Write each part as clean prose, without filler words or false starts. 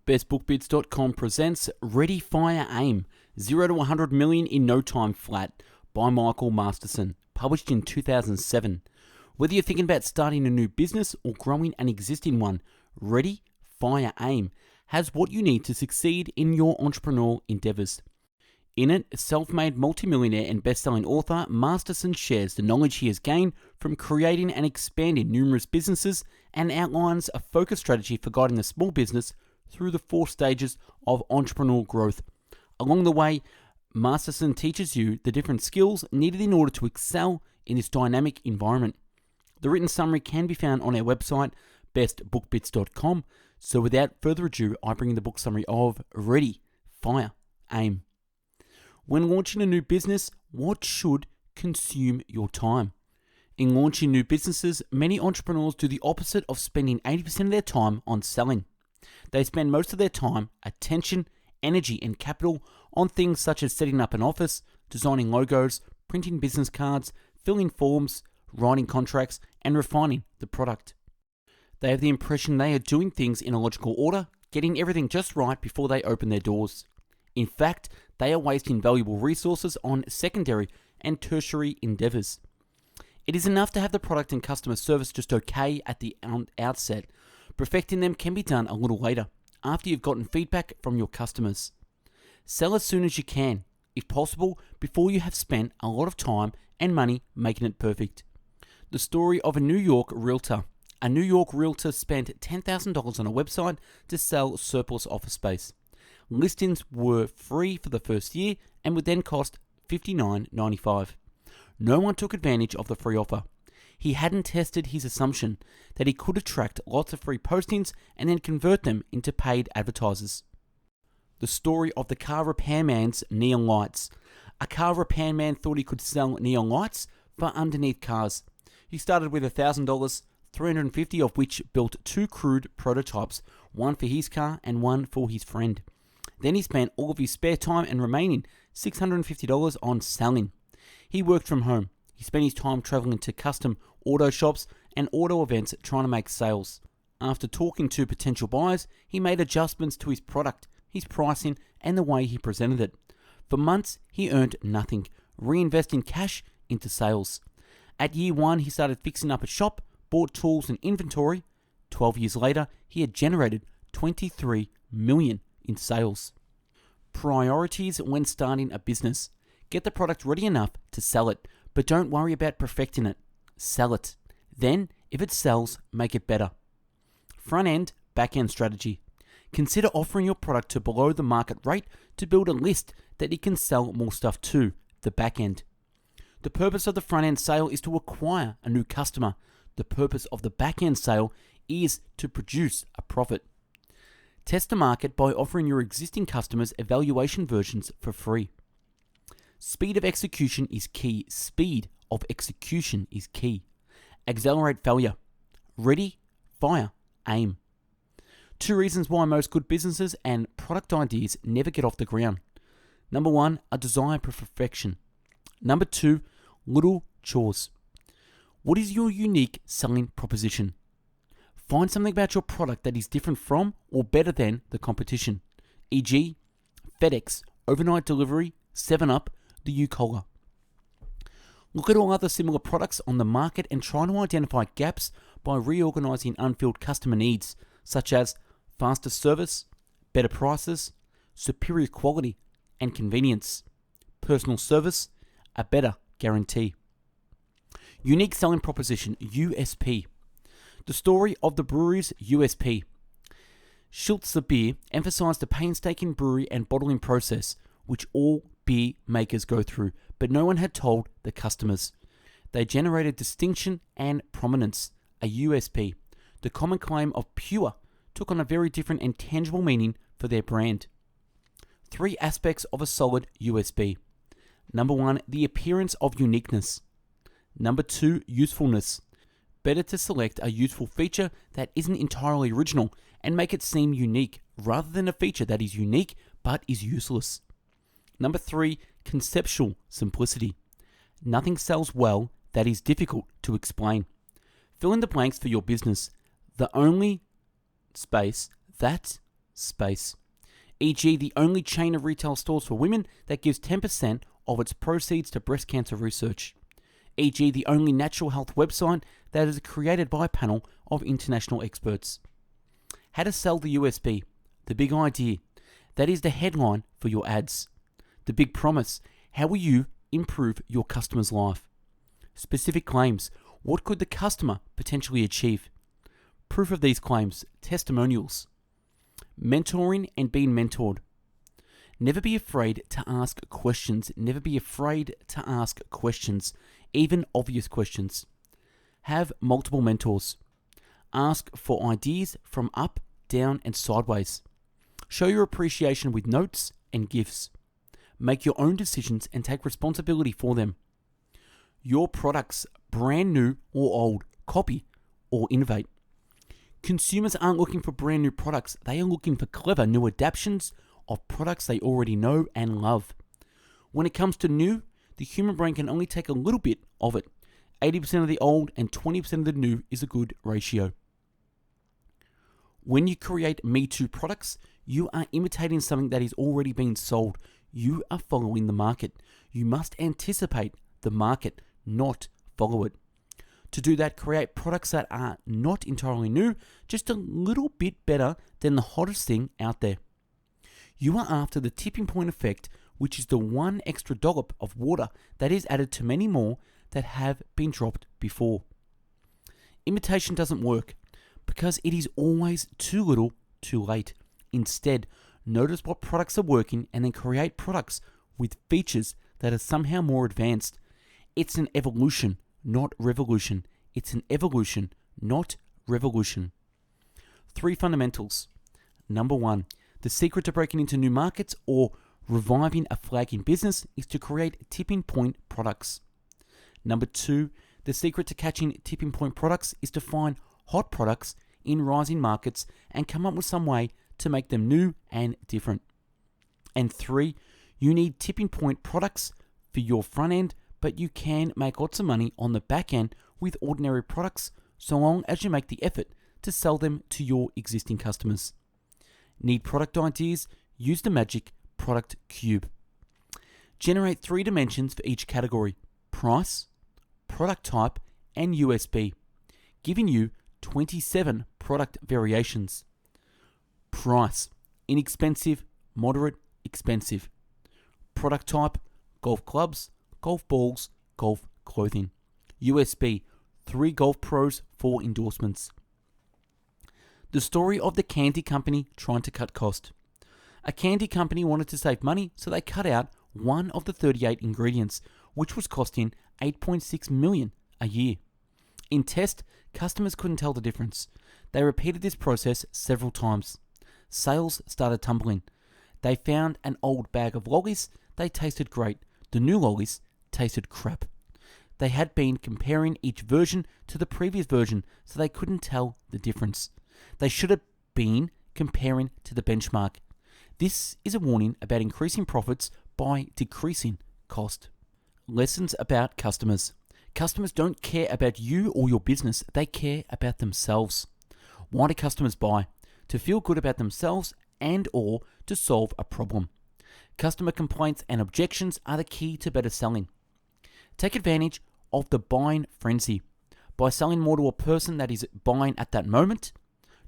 bestbookbits.com presents Ready, Fire, Aim, 0 to 100 million in no time flat by Michael Masterson, published in 2007. Whether you're thinking about starting a new business or growing an existing one, Ready, Fire, Aim has what you need to succeed in your entrepreneurial endeavors. In it, self-made multimillionaire and best-selling author Masterson shares the knowledge he has gained from creating and expanding numerous businesses and outlines a focused strategy for guiding a small business through the 4 stages of entrepreneurial growth. Along the way, Masterson teaches you the different skills needed in order to excel in this dynamic environment. The written summary can be found on our website, bestbookbits.com. So without further ado, I bring in the book summary of Ready, Fire, Aim. When launching a new business, what should consume your time? In launching new businesses, many entrepreneurs do the opposite of spending 80% of their time on selling. They spend most of their time, attention, energy, and capital on things such as setting up an office, designing logos, printing business cards, filling forms, writing contracts, and refining the product. They have the impression they are doing things in a logical order, getting everything just right before they open their doors. In fact, they are wasting valuable resources on secondary and tertiary endeavors. It is enough to have the product and customer service just okay at the outset. Perfecting them can be done a little later, after you've gotten feedback from your customers. Sell as soon as you can, if possible, before you have spent a lot of time and money making it perfect. The story of a New York realtor. A New York realtor spent $10,000 on a website to sell surplus office space. Listings were free for the first year and would then cost $59.95. No one took advantage of the free offer. He hadn't tested his assumption that he could attract lots of free postings and then convert them into paid advertisers. The story of the car repairman's neon lights. A car repairman thought he could sell neon lights for underneath cars. He started with $1,000, 350 of which built 2 crude prototypes, one for his car and one for his friend. Then he spent all of his spare time and remaining $650 on selling. He worked from home. He spent his time traveling to custom auto shops and auto events trying to make sales. After talking to potential buyers, he made adjustments to his product, his pricing, and the way he presented it. For months, he earned nothing, reinvesting cash into sales. At year 1, he started fixing up a shop, bought tools and inventory. 12 years later, he had generated $23 million in sales. Priorities when starting a business. Get the product ready enough to sell it, but don't worry about perfecting it. Sell it. Then, if it sells, make it better. Front end, back end strategy. Consider offering your product to below the market rate to build a list that you can sell more stuff to, the back end. The purpose of the front end sale is to acquire a new customer. The purpose of the back end sale is to produce a profit. Test the market by offering your existing customers evaluation versions for free. Speed of execution is key. Speed of execution is key. Accelerate failure. Ready, fire, aim. 2 reasons why most good businesses and product ideas never get off the ground. Number 1, a desire for perfection. Number 2, little chores. What is your unique selling proposition? Find something about your product that is different from or better than the competition, e.g., FedEx, overnight delivery, 7-Up, the U-Collar. Look at all other similar products on the market and try to identify gaps by reorganizing unfilled customer needs, such as faster service, better prices, superior quality and convenience, personal service, a better guarantee. Unique selling proposition, USP. The story of the brewery's USP. Schultzer Beer emphasized the painstaking brewery and bottling process, which all beer makers go through, but no one had told the customers. They generated distinction and prominence, a USP. The common claim of pure took on a very different and tangible meaning for their brand. 3 aspects of a solid USP. Number 1, the appearance of uniqueness. Number 2, usefulness. Better to select a useful feature that isn't entirely original and make it seem unique, rather than a feature that is unique but is useless. Number 3, conceptual simplicity. Nothing sells well that is difficult to explain. Fill in the blanks for your business. The only space that space. E.g., the only chain of retail stores for women that gives 10% of its proceeds to breast cancer research. E.g., the only natural health website that is created by a panel of international experts. How to sell the USP, the big idea. That is the headline for your ads. The big promise, how will you improve your customer's life? Specific claims, what could the customer potentially achieve? Proof of these claims, testimonials. Mentoring and being mentored. Never be afraid to ask questions. Never be afraid to ask questions, even obvious questions. Have multiple mentors. Ask for ideas from up, down, and sideways. Show your appreciation with notes and gifts. Make your own decisions and take responsibility for them. Your products, brand new or old, copy or innovate. Consumers aren't looking for brand new products. They are looking for clever new adaptations of products they already know and love. When it comes to new, the human brain can only take a little bit of it. 80% of the old and 20% of the new is a good ratio. When you create Me Too products, you are imitating something that is already being sold. You are following the market. You must anticipate the market, not follow it. To do that, create products that are not entirely new, just a little bit better than the hottest thing out there. You are after the tipping point effect, which is the one extra dollop of water that is added to many more that have been dropped before. Imitation doesn't work because it is always too little, too late. Instead, notice what products are working and then create products with features that are somehow more advanced. It's an evolution, not revolution. It's an evolution, not revolution. 3 fundamentals. Number 1, the secret to breaking into new markets or reviving a flagging business is to create tipping point products. Number 2, the secret to catching tipping point products is to find hot products in rising markets and come up with some way to make them new and different. And 3, you need tipping point products for your front end, but you can make lots of money on the back end with ordinary products so long as you make the effort to sell them to your existing customers. Need product ideas? Use the magic product cube. Generate 3 dimensions for each category: price, product type, and USP, giving you 27 product variations. Price: inexpensive, moderate, expensive. Product type: golf clubs, golf balls, golf clothing. USP: 3 golf pros, 4 endorsements. The story of the candy company trying to cut cost. A candy company wanted to save money, so they cut out one of the 38 ingredients, which was costing $8.6 million a year. In test, customers couldn't tell the difference. They repeated this process several times. Sales started tumbling. They found an old bag of lollies. They tasted great. The new lollies tasted crap. They had been comparing each version to the previous version, so they couldn't tell the difference. They should have been comparing to the benchmark. This is a warning about increasing profits by decreasing cost. Lessons about customers. Customers don't care about you or your business. They care about themselves. Why do customers buy? To feel good about themselves and or to solve a problem. Customer complaints and objections are the key to better selling. Take advantage of the buying frenzy. By selling more to a person that is buying at that moment,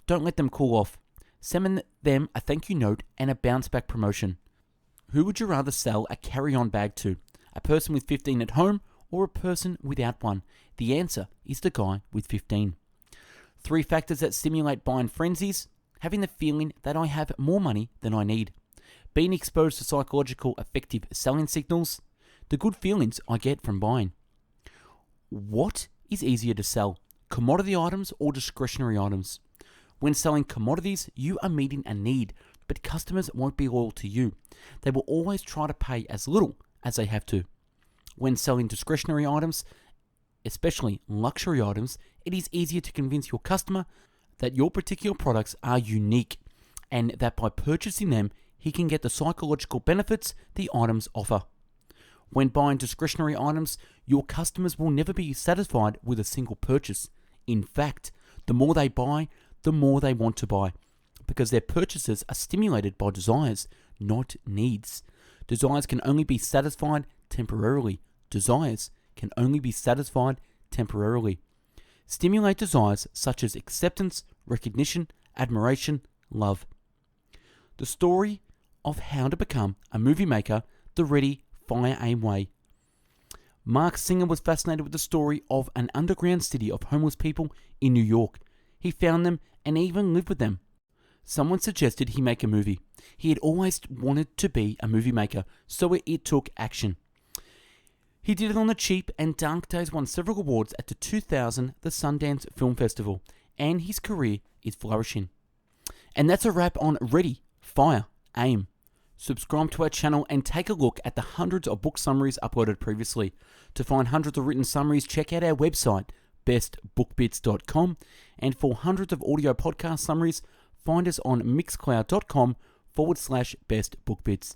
don't let them cool off. Send them a thank you note and a bounce back promotion. Who would you rather sell a carry-on bag to? A person with 15 at home or a person without one? The answer is the guy with 15. 3 factors that stimulate buying frenzies: having the feeling that I have more money than I need, being exposed to psychological effective selling signals, the good feelings I get from buying. What is easier to sell, commodity items or discretionary items? When selling commodities, you are meeting a need, but customers won't be loyal to you. They will always try to pay as little as they have to. When selling discretionary items, especially luxury items, it is easier to convince your customer that your particular products are unique and that by purchasing them, he can get the psychological benefits the items offer. When buying discretionary items, your customers will never be satisfied with a single purchase. In fact, the more they buy, the more they want to buy. because their purchases are stimulated by desires, not needs. Desires can only be satisfied temporarily. Desires can only be satisfied temporarily. Stimulate desires such as acceptance, recognition, admiration, love. The story of how to become a movie maker the Ready, Fire, Aim way. Mark Singer was fascinated with the story of an underground city of homeless people in New York. He found them and even lived with them. Someone suggested he make a movie. He had always wanted to be a movie maker, so it took action. He did it on the cheap, and Dark Days won several awards at the 2000 the Sundance Film Festival, and his career is flourishing. And that's a wrap on Ready, Fire, Aim. Subscribe to our channel and take a look at the hundreds of book summaries uploaded previously. To find hundreds of written summaries, check out our website, bestbookbits.com, and for hundreds of audio podcast summaries, find us on mixcloud.com/bestbookbits.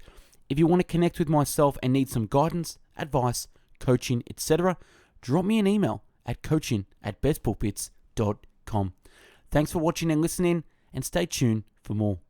If you want to connect with myself and need some guidance, advice, coaching, etc., drop me an email at coaching@bestbookbits.com. Thanks for watching and listening, and stay tuned for more.